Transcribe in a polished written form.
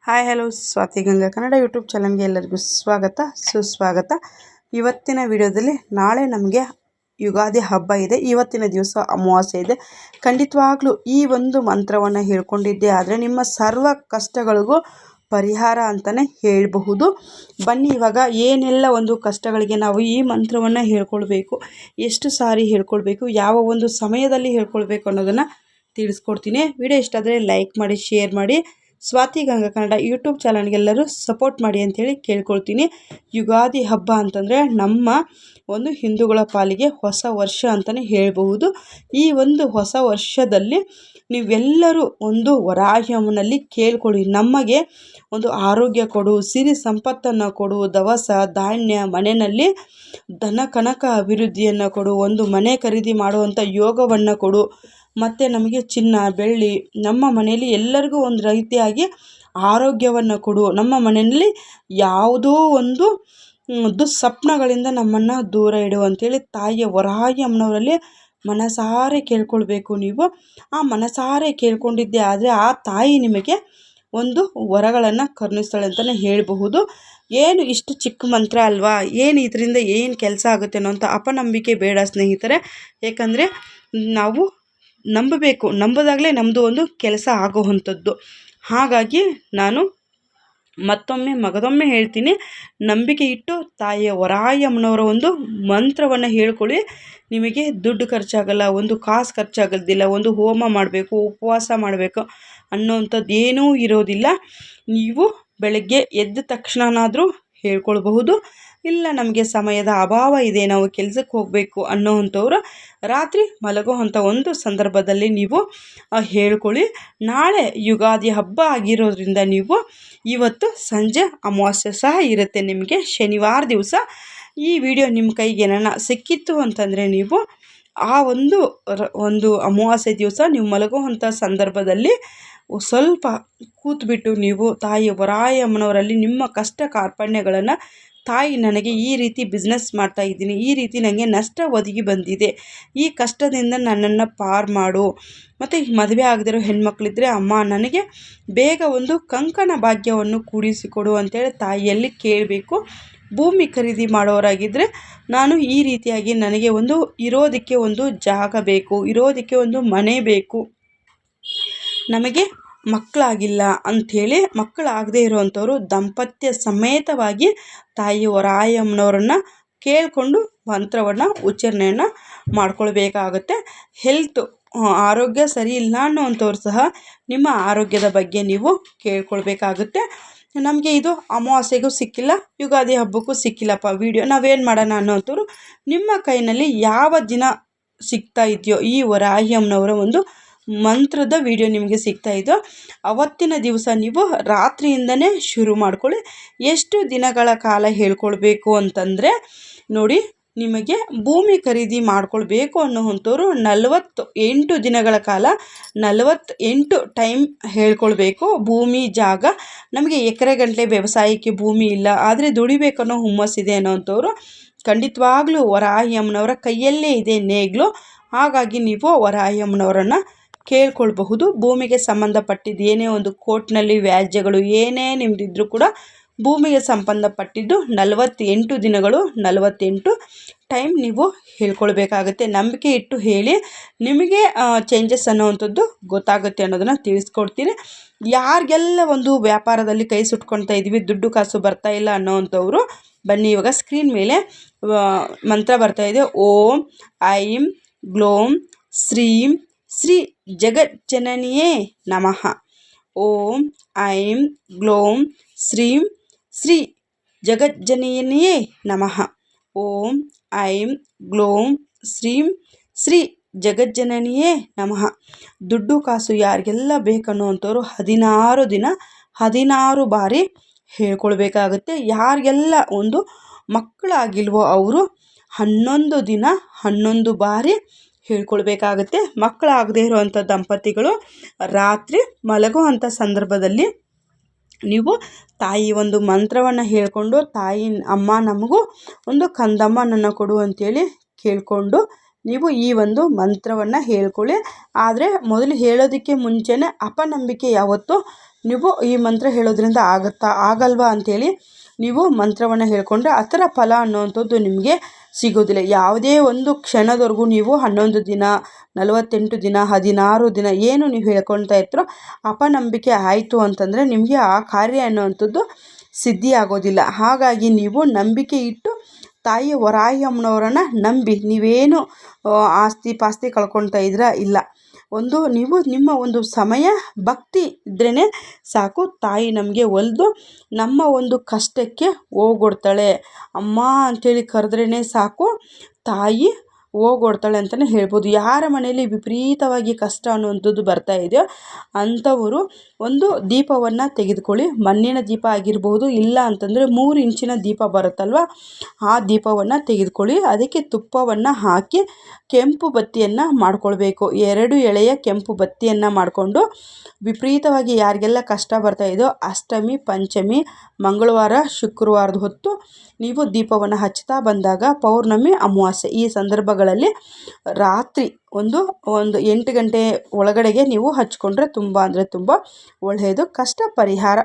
Hi hello Swathi Ganga Kannada YouTube ಚಾನಲ್ಗೆ ಎಲ್ಲರಿಗೂ ಸ್ವಾಗತ ಸುಸ್ವಾಗತ. ಇವತ್ತಿನ ವಿಡಿಯೋದಲ್ಲಿ ನಾಳೆ ನಮಗೆ ಯುಗಾದಿ ಹಬ್ಬ ಇದೆ. ಇವತ್ತಿನ ದಿವಸ ಅಮಾವಾಸ್ಯೆ ಇದೆ. ಖಂಡಿತವಾಗ್ಲೂ ಈ ಒಂದು ಮಂತ್ರವನ್ನು ಹೇಳ್ಕೊಂಡಿದ್ದೆ ಆದರೆ ನಿಮ್ಮ ಸರ್ವ ಕಷ್ಟಗಳಿಗೂ ಪರಿಹಾರ ಅಂತಲೇ ಹೇಳಬಹುದು. ಬನ್ನಿ ಇವಾಗ ಏನೆಲ್ಲ ಒಂದು ಕಷ್ಟಗಳಿಗೆ ನಾವು ಈ ಮಂತ್ರವನ್ನು ಹೇಳ್ಕೊಳ್ಬೇಕು, ಎಷ್ಟು ಸಾರಿ ಹೇಳ್ಕೊಳ್ಬೇಕು, ಯಾವ ಒಂದು ಸಮಯದಲ್ಲಿ ಹೇಳ್ಕೊಳ್ಬೇಕು ಅನ್ನೋದನ್ನು ತಿಳಿಸ್ಕೊಡ್ತೀನಿ. ವಿಡಿಯೋ ಇಷ್ಟ ಆದರೆ ಲೈಕ್ ಮಾಡಿ, ಶೇರ್ ಮಾಡಿ, ಸ್ವಾತಿ ಗಂಗಾ ಕನ್ನಡ ಯೂಟ್ಯೂಬ್ ಚಾನಲ್ಗೆಲ್ಲರೂ ಸಪೋರ್ಟ್ ಮಾಡಿ ಅಂಥೇಳಿ ಕೇಳ್ಕೊಳ್ತೀನಿ. ಯುಗಾದಿ ಹಬ್ಬ ಅಂತಂದರೆ ನಮ್ಮ ಒಂದು ಹಿಂದೂಗಳ ಪಾಲಿಗೆ ಹೊಸ ವರ್ಷ ಅಂತಲೇ ಹೇಳಬಹುದು. ಈ ಒಂದು ಹೊಸ ವರ್ಷದಲ್ಲಿ ನೀವೆಲ್ಲರೂ ಒಂದು ವರಾಹ್ಯಮ್ಮನಲ್ಲಿ ಕೇಳ್ಕೊಳ್ಳಿ, ನಮಗೆ ಒಂದು ಆರೋಗ್ಯ ಕೊಡು, ಸಿರಿ ಸಂಪತ್ತನ್ನು ಕೊಡು, ದವಸ ಧಾನ್ಯ, ಮನೆಯಲ್ಲಿ ಧನ ಕನಕ ಅಭಿವೃದ್ಧಿಯನ್ನು ಕೊಡು, ಒಂದು ಮನೆ ಖರೀದಿ ಮಾಡುವಂಥ ಯೋಗವನ್ನು ಕೊಡು, ಮತ್ತು ನಮಗೆ ಚಿನ್ನ ಬೆಳ್ಳಿ, ನಮ್ಮ ಮನೆಯಲ್ಲಿ ಎಲ್ಲರಿಗೂ ಒಂದು ರೀತಿಯಾಗಿ ಆರೋಗ್ಯವನ್ನು ಕೊಡು, ನಮ್ಮ ಮನೆಯಲ್ಲಿ ಯಾವುದೋ ಒಂದು ದುಸ್ವಪ್ನಗಳಿಂದ ನಮ್ಮನ್ನು ದೂರ ಇಡು ಅಂಥೇಳಿ ತಾಯಿಯ ವರಾಹಿ ಅಮ್ಮನವರಲ್ಲಿ ಮನಸಾರೆ ಕೇಳ್ಕೊಳ್ಬೇಕು. ನೀವು ಆ ಮನಸಾರೆ ಕೇಳ್ಕೊಂಡಿದ್ದೆ ಆದರೆ ಆ ತಾಯಿ ನಿಮಗೆ ಒಂದು ವರಗಳನ್ನು ಕರುಣಿಸ್ತಾಳೆ ಅಂತಲೇ ಹೇಳಬಹುದು. ಏನು ಇಷ್ಟು ಚಿಕ್ಕ ಮಂತ್ರ ಅಲ್ವಾ, ಏನು ಇದರಿಂದ ಏನು ಕೆಲಸ ಆಗುತ್ತೆ ಅನ್ನೋಂಥ ಅಪನಂಬಿಕೆ ಬೇಡ ಸ್ನೇಹಿತರೆ. ಏಕೆಂದರೆ ನಾವು ನಂಬಬೇಕು, ನಂಬೋದಾಗಲೇ ನಮ್ಮದು ಒಂದು ಕೆಲಸ ಆಗೋವಂಥದ್ದು. ಹಾಗಾಗಿ ನಾನು ಮಗದೊಮ್ಮೆ ಹೇಳ್ತೀನಿ, ನಂಬಿಕೆ ಇಟ್ಟು ತಾಯಿಯ ವರಾಹಿ ಅಮ್ಮನವರ ಒಂದು ಮಂತ್ರವನ್ನು ಹೇಳ್ಕೊಳ್ಳಿ. ನಿಮಗೆ ದುಡ್ಡು ಖರ್ಚಾಗಲ್ಲ, ಒಂದು ಕಾಸು ಖರ್ಚಾಗೋದಿಲ್ಲ, ಒಂದು ಹೋಮ ಮಾಡಬೇಕು, ಉಪವಾಸ ಮಾಡಬೇಕು ಅನ್ನೋವಂಥದ್ದು ಏನೂ ಇರೋದಿಲ್ಲ. ನೀವು ಬೆಳಗ್ಗೆ ಎದ್ದ ತಕ್ಷಣನಾದರೂ ಹೇಳ್ಕೊಳ್ಬಹುದು. ಇಲ್ಲ ನಮಗೆ ಸಮಯದ ಅಭಾವ ಇದೆ, ನಾವು ಕೆಲಸಕ್ಕೆ ಹೋಗಬೇಕು ಅನ್ನೋವಂಥವ್ರು ರಾತ್ರಿ ಮಲಗುವಂಥ ಒಂದು ಸಂದರ್ಭದಲ್ಲಿ ನೀವು ಹೇಳ್ಕೊಳ್ಳಿ. ನಾಳೆ ಯುಗಾದಿ ಹಬ್ಬ ಆಗಿರೋದ್ರಿಂದ ನೀವು ಇವತ್ತು ಸಂಜೆ ಅಮಾವಾಸ್ಯೆ ಸಹ ಇರುತ್ತೆ ನಿಮಗೆ, ಶನಿವಾರ ದಿವಸ. ಈ ವಿಡಿಯೋ ನಿಮ್ಮ ಕೈಗೆ ಏನಾನ ಸಿಕ್ಕಿತ್ತು ಅಂತಂದರೆ ನೀವು ಆ ಒಂದು ಅಮಾವಾಸ್ಯೆ ದಿವಸ ನೀವು ಮಲಗುವಂಥ ಸಂದರ್ಭದಲ್ಲಿ ಸ್ವಲ್ಪ ಕೂತ್ಬಿಟ್ಟು ನೀವು ತಾಯಿ ವರಾಹಿ ಅಮ್ಮನವರಲ್ಲಿ ನಿಮ್ಮ ಕಷ್ಟ ಕಾರ್ಪಣ್ಯಗಳನ್ನು, ತಾಯಿ ನನಗೆ ಈ ರೀತಿ ಬಿಸ್ನೆಸ್ ಮಾಡ್ತಾಯಿದ್ದೀನಿ, ಈ ರೀತಿ ನನಗೆ ನಷ್ಟ ಒದಗಿ ಬಂದಿದೆ, ಈ ಕಷ್ಟದಿಂದ ನನ್ನನ್ನು ಪಾರು ಮಾಡು, ಮತ್ತು ಮದುವೆ ಆಗದಿರೋ ಹೆಣ್ಮಕ್ಳಿದ್ರೆ ಅಮ್ಮ ನನಗೆ ಬೇಗ ಒಂದು ಕಂಕಣ ಭಾಗ್ಯವನ್ನು ಕೂಡಿಸಿಕೊಡು ಅಂತೇಳಿ ತಾಯಿಯಲ್ಲಿ ಕೇಳಬೇಕು. ಭೂಮಿ ಖರೀದಿ ಮಾಡೋರಾಗಿದ್ದರೆ ನಾನು ಈ ರೀತಿಯಾಗಿ ನನಗೆ ಒಂದು ಇರೋದಕ್ಕೆ ಒಂದು ಜಾಗ ಬೇಕು, ಇರೋದಕ್ಕೆ ಒಂದು ಮನೆ ಬೇಕು, ನಮಗೆ ಮಕ್ಕಳಾಗಿಲ್ಲ ಅಂಥೇಳಿ ಮಕ್ಕಳಾಗದೇ ಇರುವಂಥವ್ರು ದಾಂಪತ್ಯ ಸಮೇತವಾಗಿ ತಾಯಿ ವರಾಹಿ ಅಮ್ಮನವ್ರನ್ನ ಕೇಳಿಕೊಂಡು ಮಂತ್ರವನ್ನು ಉಚ್ಚಾರಣೆಯನ್ನು ಮಾಡ್ಕೊಳ್ಬೇಕಾಗುತ್ತೆ. ಆರೋಗ್ಯ ಸರಿ ಇಲ್ಲ ಅನ್ನೋವಂಥವ್ರು ಸಹ ನಿಮ್ಮ ಆರೋಗ್ಯದ ಬಗ್ಗೆ ನೀವು ಕೇಳ್ಕೊಳ್ಬೇಕಾಗುತ್ತೆ. ನಮಗೆ ಇದು ಅಮಾವಾಸ್ಯೆಗೂ ಸಿಕ್ಕಿಲ್ಲ, ಯುಗಾದಿ ಹಬ್ಬಕ್ಕೂ ಸಿಕ್ಕಿಲ್ಲಪ್ಪ ವಿಡಿಯೋ, ನಾವೇನು ಮಾಡೋಣ ಅನ್ನೋವಂಥವ್ರು ನಿಮ್ಮ ಕೈನಲ್ಲಿ ಯಾವ ದಿನ ಸಿಗ್ತಾ ಇದೆಯೋ ಈ ವರಾಹಿ ಅಮ್ಮನವರ ಒಂದು ಮಂತ್ರದ ವಿಡಿಯೋ ನಿಮಗೆ ಸಿಗ್ತಾ ಇದೆಯೋ ಅವತ್ತಿನ ದಿವಸ ನೀವು ರಾತ್ರಿಯಿಂದನೇ ಶುರು ಮಾಡ್ಕೊಳ್ಳಿ. ಎಷ್ಟು ದಿನಗಳ ಕಾಲ ಹೇಳ್ಕೊಳ್ಬೇಕು ಅಂತಂದರೆ ನೋಡಿ, ನಿಮಗೆ ಭೂಮಿ ಖರೀದಿ ಮಾಡ್ಕೊಳ್ಬೇಕು ಅನ್ನೋವಂಥವ್ರು 48 ದಿನಗಳ ಕಾಲ 48 ಟೈಮ್ ಹೇಳ್ಕೊಳ್ಬೇಕು. ಭೂಮಿ ಜಾಗ, ನಮಗೆ ಎಕರೆ ಗಂಟಲೆ ವ್ಯವಸಾಯಕ್ಕೆ ಭೂಮಿ ಇಲ್ಲ ಆದರೆ ದುಡಿಬೇಕನ್ನೋ ಹುಮ್ಮಸ್ಸಿದೆ ಅನ್ನೋವಂಥವ್ರು ಖಂಡಿತವಾಗ್ಲೂ ವರಾಹಿ ಅಮ್ಮನವರ ಕೈಯಲ್ಲೇ ಇದೆ ನೇಗ್ಲು. ಹಾಗಾಗಿ ನೀವು ವರಾಹಿ ಅಮ್ಮನವರನ್ನು ಕೇಳ್ಕೊಳ್ಬಹುದು. ಭೂಮಿಗೆ ಸಂಬಂಧಪಟ್ಟಿದ್ದು ಏನೇ ಒಂದು ಕೋರ್ಟ್ನಲ್ಲಿ ವ್ಯಾಜ್ಯಗಳು ಏನೇ ನಿಮ್ಮದಿದ್ರೂ ಕೂಡ ಭೂಮಿಗೆ ಸಂಬಂಧಪಟ್ಟಿದ್ದು 48 ದಿನಗಳು 48 ಟೈಮ್ ನೀವು ಹೇಳ್ಕೊಳ್ಬೇಕಾಗುತ್ತೆ. ನಂಬಿಕೆ ಇಟ್ಟು ಹೇಳಿ, ನಿಮಗೆ ಚೇಂಜಸ್ ಅನ್ನೋವಂಥದ್ದು ಗೊತ್ತಾಗುತ್ತೆ ಅನ್ನೋದನ್ನು ತಿಳಿಸ್ಕೊಡ್ತೀನಿ. ಯಾರಿಗೆಲ್ಲ ಒಂದು ವ್ಯಾಪಾರದಲ್ಲಿ ಕೈ ಸುಟ್ಕೊಳ್ತಾ ಇದ್ದೀವಿ, ದುಡ್ಡು ಕಾಸು ಬರ್ತಾ ಇಲ್ಲ ಅನ್ನೋವಂಥವ್ರು ಬನ್ನಿ, ಇವಾಗ ಸ್ಕ್ರೀನ್ ಮೇಲೆ ಮಂತ್ರ ಬರ್ತಾ ಇದೆ. ಓಂ ಐಂ ಗ್ಲೋಂ ಶ್ರೀಂ ಶ್ರೀ ಜಗಜ್ಜನನಿಯೇ ನಮಃ. ಓಂ ಐಂ ಗ್ಲೋಂ ಶ್ರೀಂ ಶ್ರೀ ಜಗಜ್ಜನನಿಯೇ ನಮಃ. ಓಂ ಐಂ ಗ್ಲೋಂ ಶ್ರೀಂ ಶ್ರೀ ಜಗಜ್ಜನನಿಯೇ ನಮಃ. ದುಡ್ಡು ಕಾಸು ಯಾರಿಗೆಲ್ಲ ಬೇಕನ್ನುವಂಥವ್ರು 16 ದಿನ 16 ಬಾರಿ ಹೇಳ್ಕೊಳ್ಬೇಕಾಗುತ್ತೆ. ಯಾರಿಗೆಲ್ಲ ಒಂದು ಮಕ್ಕಳಾಗಿಲ್ವೋ ಅವರು 11 ದಿನ 11 ಬಾರಿ ಹೇಳ್ಕೊಳ್ಬೇಕಾಗುತ್ತೆ. ಮಕ್ಕಳಾಗದೇ ಇರುವಂಥ ದಂಪತಿಗಳು ರಾತ್ರಿ ಮಲಗುವಂಥ ಸಂದರ್ಭದಲ್ಲಿ ನೀವು ತಾಯಿ ಒಂದು ಮಂತ್ರವನ್ನು ಹೇಳಿಕೊಂಡು, ತಾಯಿ ಅಮ್ಮ ನಮಗೂ ಒಂದು ಕಂದಮ್ಮನನ್ನು ಕೊಡು ಅಂತೇಳಿ ಕೇಳಿಕೊಂಡು ನೀವು ಈ ಒಂದು ಮಂತ್ರವನ್ನು ಹೇಳ್ಕೊಳ್ಳಿ. ಆದರೆ ಮೊದಲು ಹೇಳೋದಕ್ಕೆ ಮುಂಚೆನೇ ಅಪನಂಬಿಕೆ ಯಾವತ್ತೂ ನೀವು ಈ ಮಂತ್ರ ಹೇಳೋದ್ರಿಂದ ಆಗಲ್ವಾ ಅಂಥೇಳಿ ನೀವು ಮಂತ್ರವನ್ನು ಹೇಳ್ಕೊಂಡ್ರೆ ಅದರ ಫಲ ಅನ್ನುವಂಥದ್ದು ನಿಮಗೆ ಸಿಗೋದಿಲ್ಲ. ಯಾವುದೇ ಒಂದು ಕ್ಷಣದವರೆಗೂ ನೀವು 11 ದಿನ, 48 ದಿನ, 16 ದಿನ ಏನು ನೀವು ಹೇಳ್ಕೊಳ್ತಾ ಇರ್ತೀರೋ ಅಪನಂಬಿಕೆ ಆಯಿತು ಅಂತಂದರೆ ನಿಮಗೆ ಆ ಕಾರ್ಯ ಅನ್ನುವಂಥದ್ದು ಸಿದ್ಧಿ ಆಗೋದಿಲ್ಲ. ಹಾಗಾಗಿ ನೀವು ನಂಬಿಕೆ ಇಟ್ಟು ತಾಯಿ ವರಾಹಿ ಅಮ್ಮನವರನ್ನು ನಂಬಿ, ನೀವೇನು ಆಸ್ತಿ ಪಾಸ್ತಿ ಕಳ್ಕೊಳ್ತಾ ಇದ್ದೀರಾ ಇಲ್ಲ, ನೀವು ನಿಮ್ಮ ಒಂದು ಸಮಯ ಭಕ್ತಿ ಇದ್ರೇ ಸಾಕು, ತಾಯಿ ನಮಗೆ ಒಲಿದು ನಮ್ಮ ಒಂದು ಕಷ್ಟಕ್ಕೆ ಹೋಗೊಡ್ತಾಳೆ. ಅಮ್ಮ ಅಂಥೇಳಿ ಕರೆದ್ರೇ ಸಾಕು, ತಾಯಿ ಹೋಗೊಡ್ತಾಳೆ ಅಂತಲೇ ಹೇಳ್ಬೋದು. ಯಾರ ಮನೆಯಲ್ಲಿ ವಿಪರೀತವಾಗಿ ಕಷ್ಟ ಅನ್ನುವಂಥದ್ದು ಬರ್ತಾ ಇದೆಯೋ ಅಂಥವರು ಒಂದು ದೀಪವನ್ನು ತೆಗೆದುಕೊಳ್ಳಿ. ಮಣ್ಣಿನ ದೀಪ ಆಗಿರ್ಬೋದು, ಇಲ್ಲ ಅಂತಂದರೆ 3 ಇಂಚಿನ ದೀಪ ಬರುತ್ತಲ್ವ, ಆ ದೀಪವನ್ನು ತೆಗೆದುಕೊಳ್ಳಿ. ಅದಕ್ಕೆ ತುಪ್ಪವನ್ನು ಹಾಕಿ ಕೆಂಪು ಬತ್ತಿಯನ್ನು ಮಾಡ್ಕೊಳ್ಬೇಕು. 2 ಎಳೆಯ ಕೆಂಪು ಬತ್ತಿಯನ್ನು ಮಾಡಿಕೊಂಡು ವಿಪರೀತವಾಗಿ ಯಾರಿಗೆಲ್ಲ ಕಷ್ಟ ಬರ್ತಾ ಇದೆಯೋ ಅಷ್ಟಮಿ, ಪಂಚಮಿ, ಮಂಗಳವಾರ, ಶುಕ್ರವಾರದ ಹೊತ್ತು ನೀವು ದೀಪವನ್ನು ಹಚ್ತಾ ಬಂದಾಗ, ಪೌರ್ಣಮಿ, ಅಮಾವಾಸ್ಯೆ ಈ ಸಂದರ್ಭಗಳಲ್ಲಿ ರಾತ್ರಿ ಒಂದು 8 ಗಂಟೆ ಒಳಗಡೆಗೆ ನೀವು ಹಚ್ಕೊಂಡ್ರೆ ತುಂಬ ಅಂದರೆ ತುಂಬ ಒಳ್ಳೆಯದು, ಕಷ್ಟ ಪರಿಹಾರ